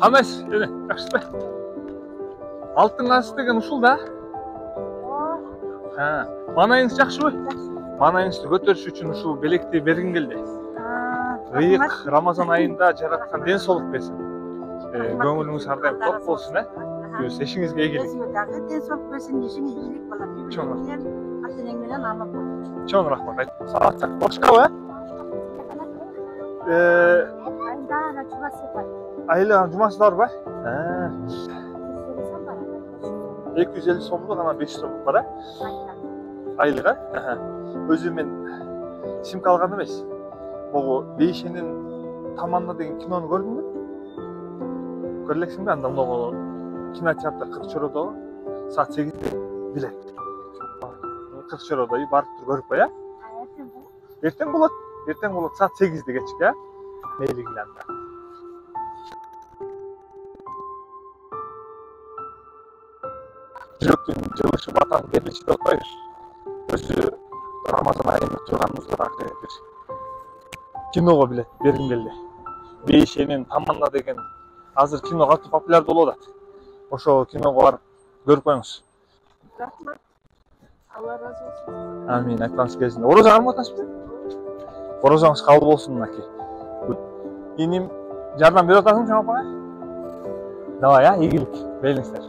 Амес, жene, жакшы. Алтын касык деген ушул да. Манайыңыз жакшыбы? Манайыңызды көтөрүш үчүн ушул белекти бергим келди. Ыйык Рамазан айында жараткан ден соолук берсин. Көңүлүңүз ар дайым тоқ болсун, Өз ишиңизге ийгилик. Өзүңө ден соолук берсин, ишиңе ийгилик болот. Ата-энең менен аман бол. Чоң рахмат. Саатчак бошкабы? Айда жумасы бар. Айлыган жумасы барбы? 250 сомдук ана 500 сомдук бар, айлыга. Өзү мен симка алган эмес. Могу Бейшенин Таманда деген кинону көрдүңбү? Көрө элексиңби? Анда могу кинотеатр Кыркчоодо саат 8де билет. Кыркчоодо барып туруп көрүп кой, Эртең болот. Эртең болот саат 8де кечки, Мейлигиле анда. Жүрөктүн жылышы батан берилиши деп коебуз. Өзү Рамазан айында турганыбызда бир киного билет бергим келди. Бейшенин Таманда деген азыр кино катуу популярдуу болуп атат. Ошол киного барып көрүп коюңуз. Рахмат. Алла разы болсун. Амин, айтканыңыз келсин. Орозо карматасызбы? Орозоңуз кабыл болсун, мынакей. Иним жардам берип атасыңбы чоң апага? Давай, ийгилик. Белиңиздер.